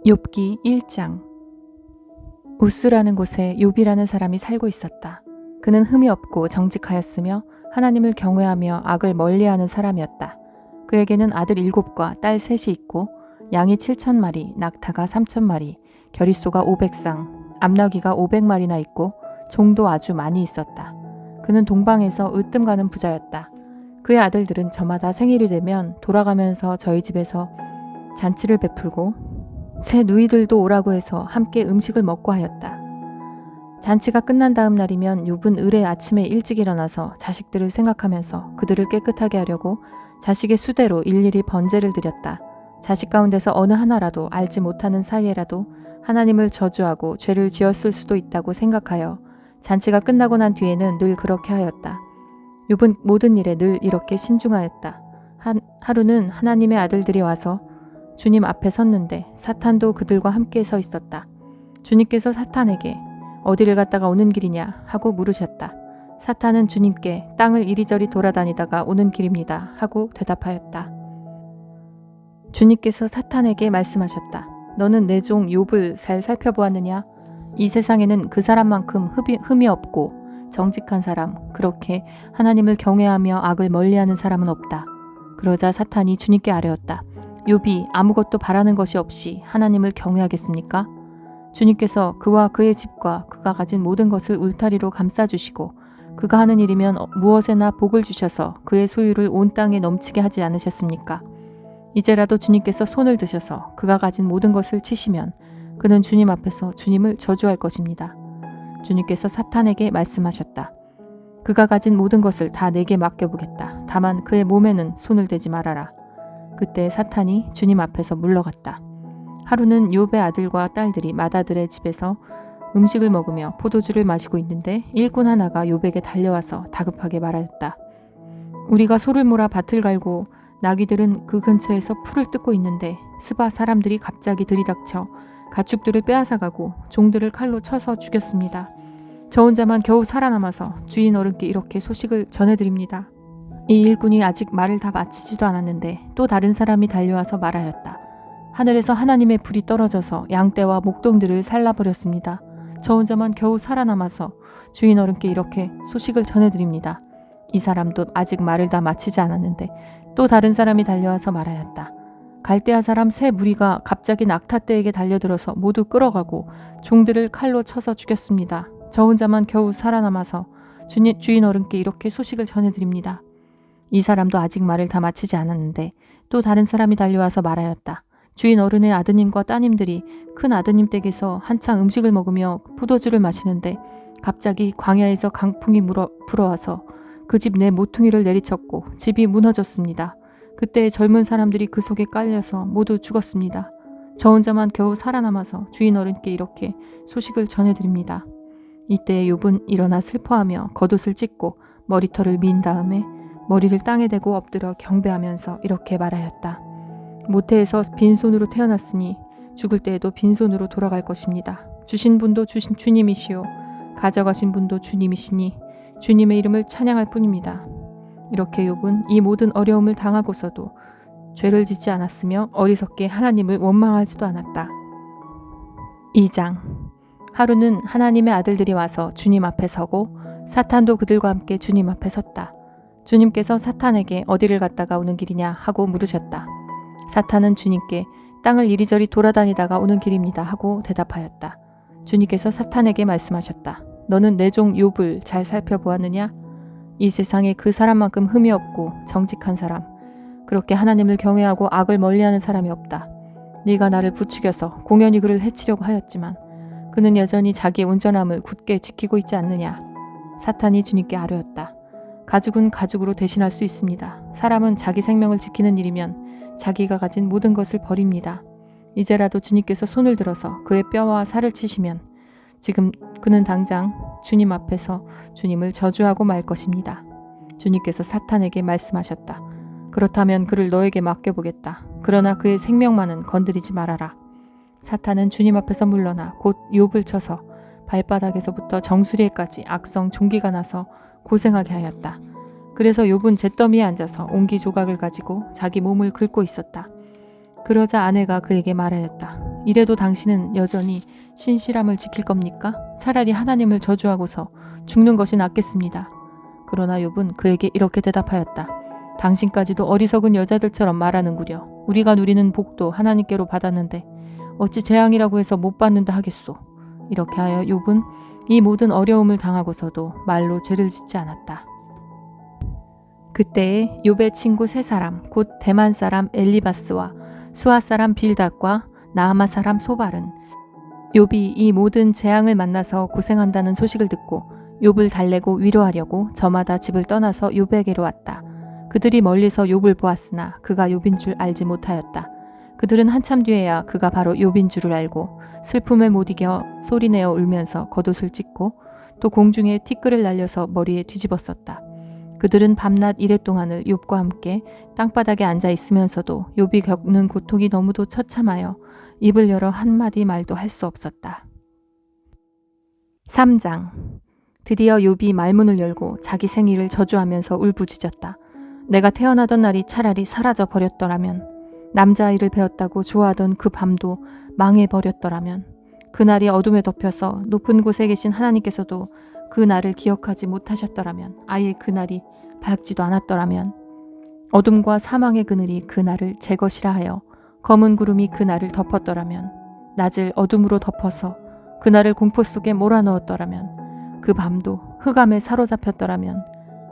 욥기 1장. 우스라는 곳에 욥이라는 사람이 살고 있었다. 그는 흠이 없고 정직하였으며 하나님을 경외하며 악을 멀리하는 사람이었다. 그에게는 아들 7과 딸 3이 있고 양이 7,000마리, 낙타가 3,000마리, 겨릿소가 500쌍, 암나귀가 500마리나 있고 종도 아주 많이 있었다. 그는 동방에서 으뜸 가는 부자였다. 그의 아들들은 저마다 생일이 되면 돌아가면서 저희 집에서 잔치를 베풀고 새 누이들도 오라고 해서 함께 음식을 먹고 하였다. 잔치가 끝난 다음 날이면 욥은 을의 아침에 일찍 일어나서 자식들을 생각하면서 그들을 깨끗하게 하려고 자식의 수대로 일일이 번제를 드렸다. 자식 가운데서 어느 하나라도 알지 못하는 사이에라도 하나님을 저주하고 죄를 지었을 수도 있다고 생각하여 잔치가 끝나고 난 뒤에는 늘 그렇게 하였다. 욥은 모든 일에 늘 이렇게 신중하였다. 하루는 하나님의 아들들이 와서 주님 앞에 섰는데 사탄도 그들과 함께 서 있었다. 주님께서 사탄에게 어디를 갔다가 오는 길이냐 하고 물으셨다. 사탄은 주님께 땅을 이리저리 돌아다니다가 오는 길입니다 하고 대답하였다. 주님께서 사탄에게 말씀하셨다. 너는 내 종 욥을 잘 살펴보았느냐? 이 세상에는 그 사람만큼 흠이 없고 정직한 사람, 그렇게 하나님을 경외하며 악을 멀리하는 사람은 없다. 그러자 사탄이 주님께 아뢰었다. 욥이 아무것도 바라는 것이 없이 하나님을 경외하겠습니까? 주님께서 그와 그의 집과 그가 가진 모든 것을 울타리로 감싸주시고 그가 하는 일이면 무엇에나 복을 주셔서 그의 소유를 온 땅에 넘치게 하지 않으셨습니까? 이제라도 주님께서 손을 드셔서 그가 가진 모든 것을 치시면 그는 주님 앞에서 주님을 저주할 것입니다. 주님께서 사탄에게 말씀하셨다. 그가 가진 모든 것을 다 내게 맡겨보겠다. 다만 그의 몸에는 손을 대지 말아라. 그때 사탄이 주님 앞에서 물러갔다. 하루는 욥의 아들과 딸들이 맏아들의 집에서 음식을 먹으며 포도주를 마시고 있는데 일꾼 하나가 욥에게 달려와서 다급하게 말하였다. 우리가 소를 몰아 밭을 갈고 나귀들은 그 근처에서 풀을 뜯고 있는데 스바 사람들이 갑자기 들이닥쳐 가축들을 빼앗아가고 종들을 칼로 쳐서 죽였습니다. 저 혼자만 겨우 살아남아서 주인 어른께 이렇게 소식을 전해드립니다. 이 일꾼이 아직 말을 다 마치지도 않았는데 또 다른 사람이 달려와서 말하였다. 하늘에서 하나님의 불이 떨어져서 양떼와 목동들을 살라버렸습니다. 저 혼자만 겨우 살아남아서 주인 어른께 이렇게 소식을 전해드립니다. 이 사람도 아직 말을 다 마치지 않았는데 또 다른 사람이 달려와서 말하였다. 갈대아 사람 세 무리가 갑자기 낙타떼에게 달려들어서 모두 끌어가고 종들을 칼로 쳐서 죽였습니다. 저 혼자만 겨우 살아남아서 주인 어른께 이렇게 소식을 전해드립니다. 이 사람도 아직 말을 다 마치지 않았는데 또 다른 사람이 달려와서 말하였다. 주인 어른의 아드님과 따님들이 큰 아드님 댁에서 한창 음식을 먹으며 포도주를 마시는데 갑자기 광야에서 강풍이 불어와서 그 집 내 모퉁이를 내리쳤고 집이 무너졌습니다. 그때 젊은 사람들이 그 속에 깔려서 모두 죽었습니다. 저 혼자만 겨우 살아남아서 주인 어른께 이렇게 소식을 전해드립니다. 이때 욥은 일어나 슬퍼하며 겉옷을 찢고 머리털을 민 다음에 머리를 땅에 대고 엎드려 경배하면서 이렇게 말하였다. 모태에서 빈손으로 태어났으니 죽을 때에도 빈손으로 돌아갈 것입니다. 주신 분도 주님이시요 가져가신 분도 주님이시니 주님의 이름을 찬양할 뿐입니다. 이렇게 욥은 이 모든 어려움을 당하고서도 죄를 짓지 않았으며 어리석게 하나님을 원망하지도 않았다. 2장. 하루는 하나님의 아들들이 와서 주님 앞에 서고 사탄도 그들과 함께 주님 앞에 섰다. 주님께서 사탄에게 어디를 갔다가 오는 길이냐 하고 물으셨다. 사탄은 주님께 땅을 이리저리 돌아다니다가 오는 길입니다 하고 대답하였다. 주님께서 사탄에게 말씀하셨다. 너는 내 종 욥을 잘 살펴보았느냐? 이 세상에 그 사람만큼 흠이 없고 정직한 사람, 그렇게 하나님을 경외하고 악을 멀리하는 사람이 없다. 네가 나를 부추겨서 공연히 그를 해치려고 하였지만 그는 여전히 자기의 온전함을 굳게 지키고 있지 않느냐? 사탄이 주님께 아뢰었다. 가죽은 가죽으로 대신할 수 있습니다. 사람은 자기 생명을 지키는 일이면 자기가 가진 모든 것을 버립니다. 이제라도 주님께서 손을 들어서 그의 뼈와 살을 치시면 지금 그는 당장 주님 앞에서 주님을 저주하고 말 것입니다. 주님께서 사탄에게 말씀하셨다. 그렇다면 그를 너에게 맡겨보겠다. 그러나 그의 생명만은 건드리지 말아라. 사탄은 주님 앞에서 물러나 곧 욥을 쳐서 발바닥에서부터 정수리에까지 악성 종기가 나서 고생하게 하였다. 그래서 욥은 잿더미에 앉아서 옹기 조각을 가지고 자기 몸을 긁고 있었다. 그러자 아내가 그에게 말하였다. 이래도 당신은 여전히 신실함을 지킬 겁니까? 차라리 하나님을 저주하고서 죽는 것이 낫겠습니다. 그러나 욥은 그에게 이렇게 대답하였다. 당신까지도 어리석은 여자들처럼 말하는구려. 우리가 누리는 복도 하나님께로 받았는데 어찌 재앙이라고 해서 못 받는다 하겠소. 이렇게 하여 욥은 이 모든 어려움을 당하고서도 말로 죄를 짓지 않았다. 그때에 욥의 친구 세 사람, 곧 대만 사람 엘리바스와 수아 사람 빌닷과 나아마 사람 소발은 욥이 이 모든 재앙을 만나서 고생한다는 소식을 듣고 욥을 달래고 위로하려고 저마다 집을 떠나서 욥에게로 왔다. 그들이 멀리서 욥을 보았으나 그가 욥인 줄 알지 못하였다. 그들은 한참 뒤에야 그가 바로 욥인 줄을 알고 슬픔에 못 이겨 소리내어 울면서 겉옷을 찢고 또 공중에 티끌을 날려서 머리에 뒤집었었다. 그들은 밤낮 이랫동안을 욥과 함께 땅바닥에 앉아 있으면서도 욥이 겪는 고통이 너무도 처참하여 입을 열어 한마디 말도 할 수 없었다. 3장. 드디어 욥이 말문을 열고 자기 생일을 저주하면서 울부짖었다. 내가 태어나던 날이 차라리 사라져 버렸더라면, 남자아이를 배웠다고 좋아하던 그 밤도 망해버렸더라면, 그날이 어둠에 덮여서 높은 곳에 계신 하나님께서도 그 날을 기억하지 못하셨더라면, 아예 그날이 밝지도 않았더라면, 어둠과 사망의 그늘이 그 날을 제 것이라 하여 검은 구름이 그 날을 덮었더라면, 낮을 어둠으로 덮어서 그 날을 공포 속에 몰아넣었더라면, 그 밤도 흑암에 사로잡혔더라면,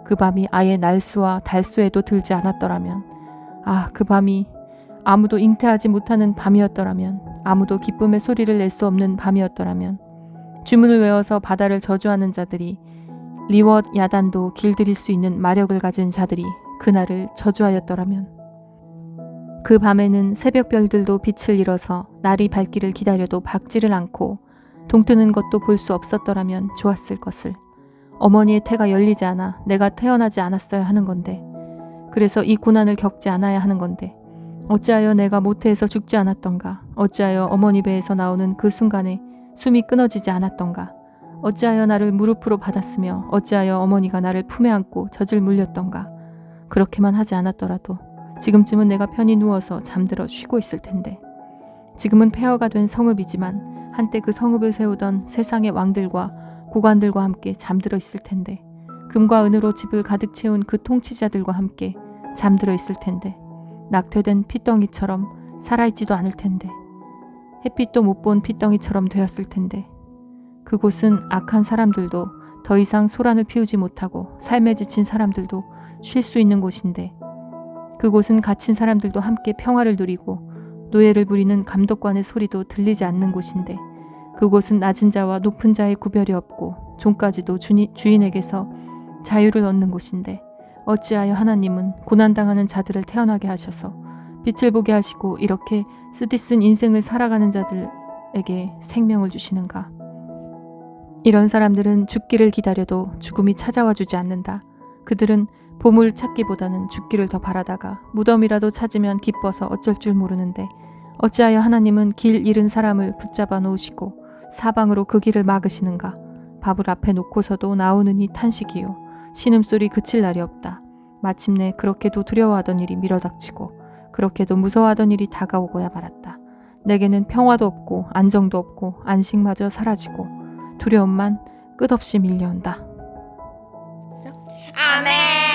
그 밤이 아예 날수와 달수에도 들지 않았더라면, 그 밤이 아무도 잉태하지 못하는 밤이었더라면, 아무도 기쁨의 소리를 낼 수 없는 밤이었더라면, 주문을 외워서 바다를 저주하는 자들이, 리웠 야단도 길들일 수 있는 마력을 가진 자들이 그날을 저주하였더라면, 그 밤에는 새벽별들도 빛을 잃어서 날이 밝기를 기다려도 밝지를 않고 동트는 것도 볼 수 없었더라면 좋았을 것을. 어머니의 태가 열리지 않아 내가 태어나지 않았어야 하는 건데, 그래서 이 고난을 겪지 않아야 하는 건데, 어찌하여 내가 모태에서 죽지 않았던가? 어찌하여 어머니 배에서 나오는 그 순간에 숨이 끊어지지 않았던가? 어찌하여 나를 무릎으로 받았으며 어찌하여 어머니가 나를 품에 안고 젖을 물렸던가? 그렇게만 하지 않았더라도 지금쯤은 내가 편히 누워서 잠들어 쉬고 있을 텐데. 지금은 폐허가 된 성읍이지만 한때 그 성읍을 세우던 세상의 왕들과 고관들과 함께 잠들어 있을 텐데, 금과 은으로 집을 가득 채운 그 통치자들과 함께 잠들어 있을 텐데, 낙퇴된 핏덩이처럼 살아있지도 않을 텐데, 햇빛도 못 본 핏덩이처럼 되었을 텐데, 그곳은 악한 사람들도 더 이상 소란을 피우지 못하고 삶에 지친 사람들도 쉴 수 있는 곳인데, 그곳은 갇힌 사람들도 함께 평화를 누리고 노예를 부리는 감독관의 소리도 들리지 않는 곳인데, 그곳은 낮은 자와 높은 자의 구별이 없고 종까지도 주인에게서 자유를 얻는 곳인데, 어찌하여 하나님은 고난당하는 자들을 태어나게 하셔서 빛을 보게 하시고 이렇게 쓰디쓴 인생을 살아가는 자들에게 생명을 주시는가? 이런 사람들은 죽기를 기다려도 죽음이 찾아와 주지 않는다. 그들은 보물 찾기보다는 죽기를 더 바라다가 무덤이라도 찾으면 기뻐서 어쩔 줄 모르는데, 어찌하여 하나님은 길 잃은 사람을 붙잡아 놓으시고 사방으로 그 길을 막으시는가? 밥을 앞에 놓고서도 나오느니 탄식이요, 신음소리 그칠 날이 없다. 마침내 그렇게도 두려워하던 일이 밀어닥치고 그렇게도 무서워하던 일이 다가오고야 말았다. 내게는 평화도 없고 안정도 없고 안식마저 사라지고 두려움만 끝없이 밀려온다. 아멘.